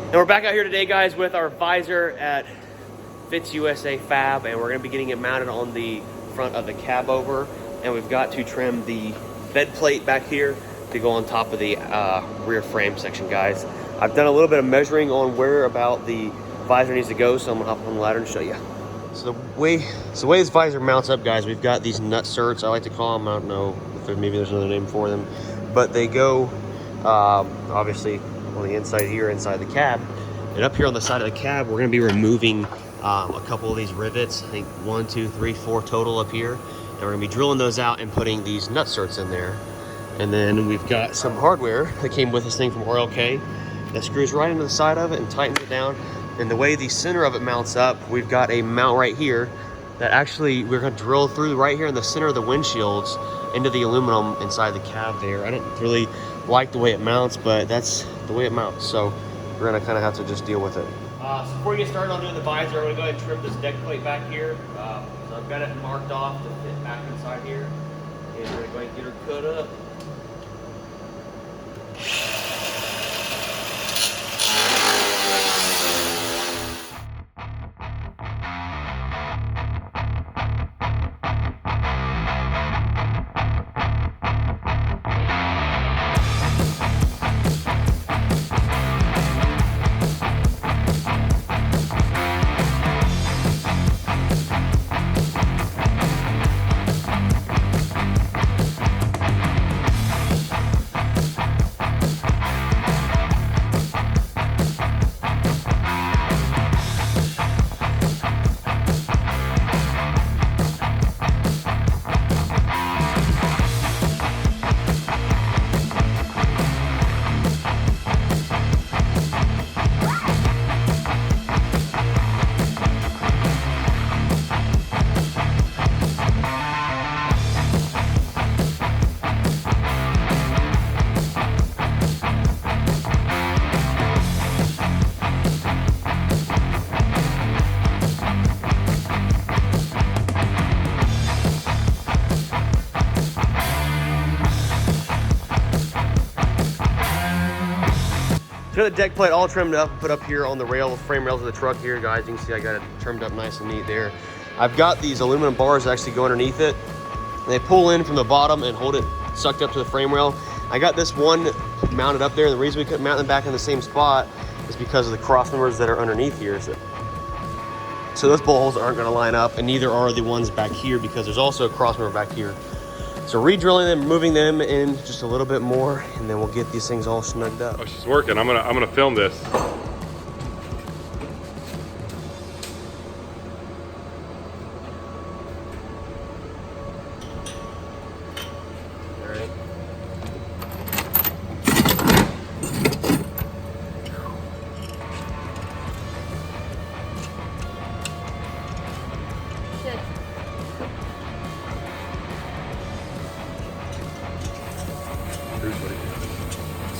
And we're back out here today, guys, with our visor at Fits USA Fab, and we're going to be getting it mounted on the front of the Cabover, and we've got to trim the bed plate back here to go on top of the rear frame section, guys. I've done a little bit of measuring on where about the visor needs to go, so I'm gonna hop on the ladder and show you. So the way this visor mounts up, guys, we've got these nut certs, I like to call them. I don't know if maybe there's another name for them, but they go obviously on the inside here, inside the cab. And up here on the side of the cab, we're gonna be removing a couple of these rivets. I think 1, 2, 3, 4 total up here. And we're gonna be drilling those out and putting these nut certs in there. And then we've got some hardware that came with this thing from RLK that screws right into the side of it and tightens it down. And the way the center of it mounts up, we've got a mount right here that actually we're gonna drill through right here in the center of the windshields into the aluminum inside the cab there. I didn't really like the way it mounts, but that's the way it mounts. So we're gonna kind of have to just deal with it. So before we get started on doing the visor, I'm gonna go ahead and trim this deck plate back here. So I've got it marked off to fit back inside here. And we're gonna go ahead and get her cut up. Got the deck plate all trimmed up, put up here on the frame rails of the truck here, guys. You can see I got it trimmed up nice and neat there. I've got these aluminum bars that actually go underneath it. They pull in from the bottom and hold it sucked up to the frame rail. I got this one mounted up there, and the reason we couldn't mount them back in the same spot is because of the cross members that are underneath here. So those bolt holes aren't gonna line up, and neither are the ones back here because there's also a cross member back here. So re-drilling them, moving them in just a little bit more, and then we'll get these things all snugged up. Oh, she's working. I'm gonna film this. All right.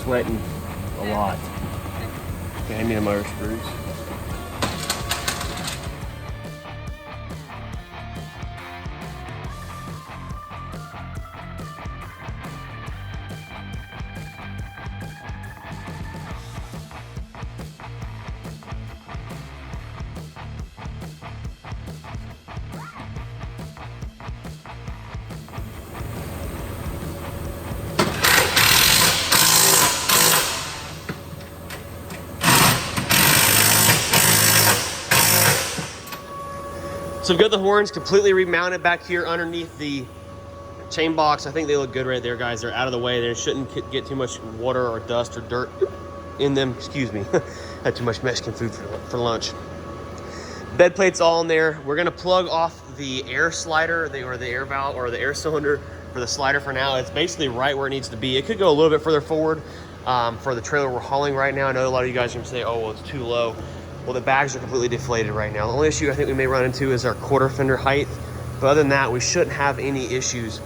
Sweating a lot. Okay, I need a motor screws. So we've got the horns completely remounted back here underneath the chain box. I think they look good right there, guys. They're out of the way. They shouldn't get too much water or dust or dirt in them. Excuse me. Had too much Mexican food for lunch. Bed plates all in there. We're gonna plug off the air slider, or the air valve, or the air cylinder for the slider for now. It's basically right where it needs to be. It could go a little bit further forward for the trailer we're hauling right now. I know a lot of you guys are gonna say, oh, well, it's too low. Well, the bags are completely deflated right now. The only issue I think we may run into is our quarter fender height. But other than that, we shouldn't have any issues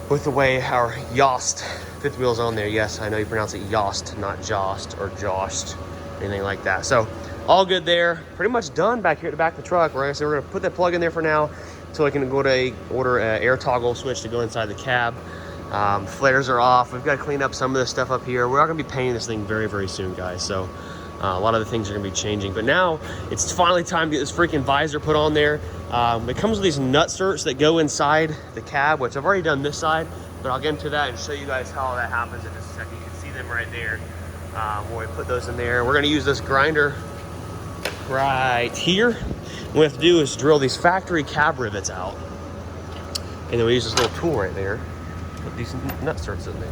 with the way our Yost fifth wheel's on there. Yes, I know you pronounce it Yost, not Jost or Jost, anything like that. So all good there. Pretty much done back here at the back of the truck. We're gonna put that plug in there for now until I can go to order an air toggle switch to go inside the cab. Flares are off. We've got to clean up some of this stuff up here. We're not gonna be painting this thing very, very soon, guys. So A lot of the things are gonna be changing, but now it's finally time to get this freaking visor put on there. It comes with these nutserts that go inside the cab, which I've already done this side, but I'll get into that and show you guys how that happens in just a second. You can see them right there where we put those in there. We're gonna use this grinder right here. What we have to do is drill these factory cab rivets out, and then we use this little tool right there, put these nutserts in there.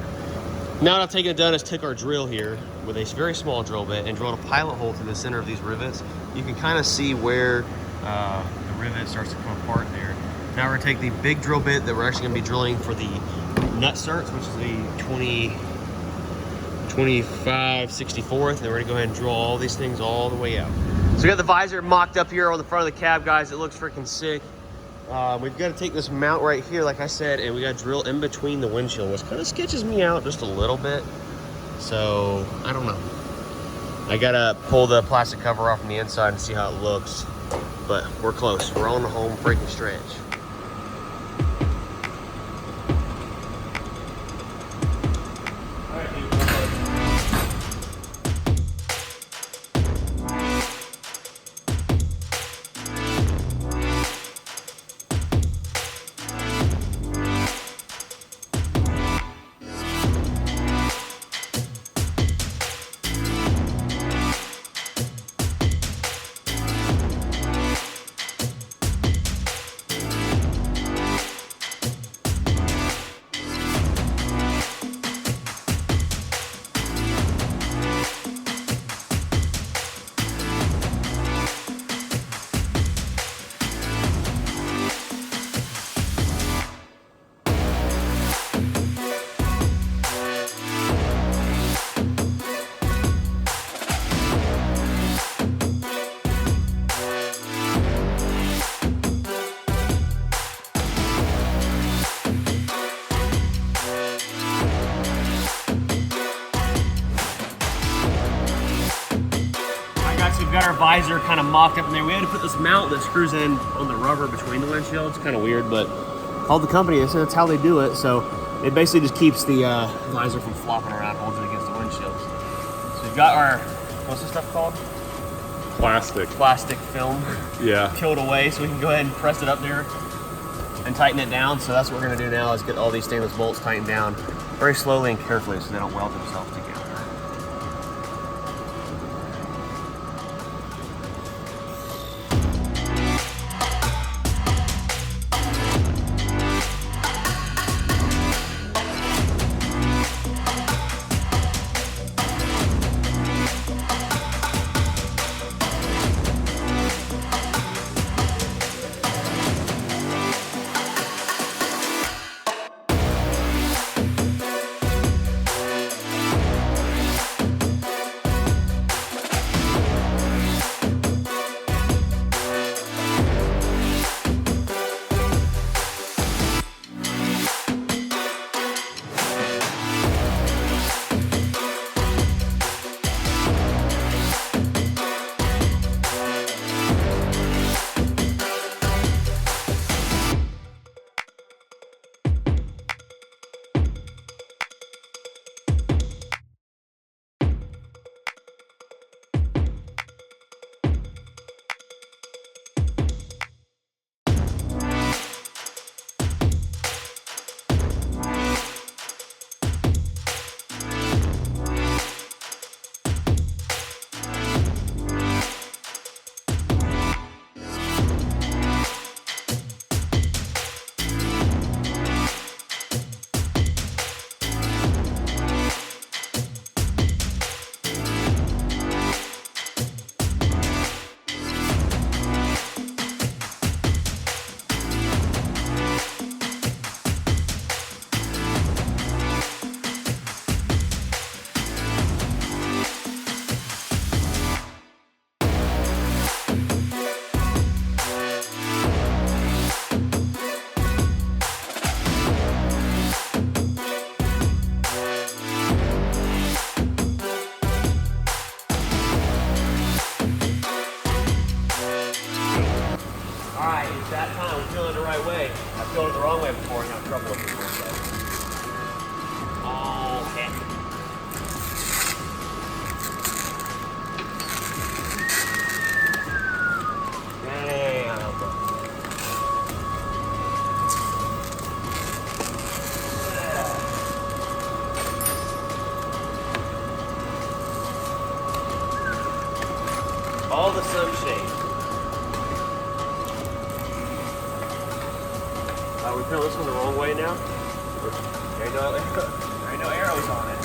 Now that I've taken it done, is took our drill here with a very small drill bit and drilled a pilot hole through the center of these rivets. You can kind of see where the rivet starts to come apart there. Now we're gonna take the big drill bit that we're actually gonna be drilling for the nutserts, which is the 25/64th, and we're gonna go ahead and drill all these things all the way out. So we got the visor mocked up here on the front of the cab, guys. It looks freaking sick. We've got to take this mount right here, like I said, and we got to drill in between the windshield, which kind of sketches me out just a little bit. So, I don't know. I got to pull the plastic cover off from the inside and see how it looks. But we're close. We're on the home freaking stretch. We've got our visor kind of mocked up in there. We had to put this mount that screws in on the rubber between the windshield. It's kind of weird, but called the company and said that's how they do it. So it basically just keeps the visor from flopping around, holds it against the windshield. So we've got our, what's this stuff called? Plastic film. Yeah. Peeled away, so we can go ahead and press it up there and tighten it down. So that's what we're gonna do now, is get all these stainless bolts tightened down very slowly and carefully so they don't weld themselves together. going the wrong way before and have trouble with it. Okay. All the sunshade. We feel this one the wrong way now. There ain't no arrows on it.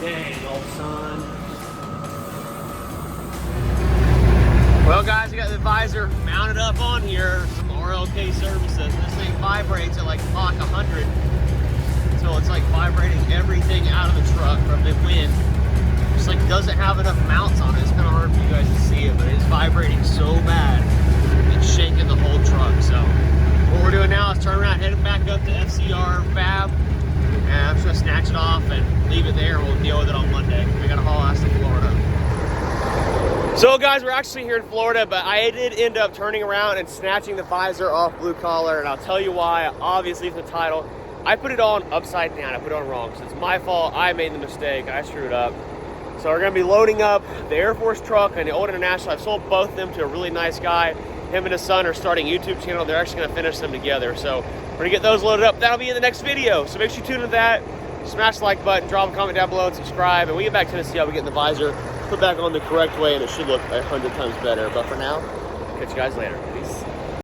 Dang, old son. Well, guys, we got the visor mounted up on here. Some RLK services. This thing vibrates at like Mach 100. So it's like vibrating everything out of the truck from the wind. Just like doesn't have enough mounts on it. It's kind of hard for you guys to see it, but it's vibrating so bad. It's shaking the whole truck. So what we're doing now is turn around, heading back up to FCR Fab. And I'm just gonna snatch it off and leave it there. We'll deal with it on Monday. We gotta haul ass to Florida. So guys, we're actually here in Florida, but I did end up turning around and snatching the visor off Blue Collar, and I'll tell you why. Obviously from the title, I put it on upside down. I put it on wrong, so it's my fault. I made the mistake. I screwed up. So we're gonna be loading up the Air Force truck and the Old International. I've sold both of them to a really nice guy. Him and his son are starting a YouTube channel. They're actually gonna finish them together. So we're gonna get those loaded up. That'll be in the next video. So make sure you tune into that. Smash the like button, drop a comment down below, and subscribe. And we get back to Tennessee, how we get the visor put back on the correct way, and it should look 100 times better. But for now, catch you guys later. Peace.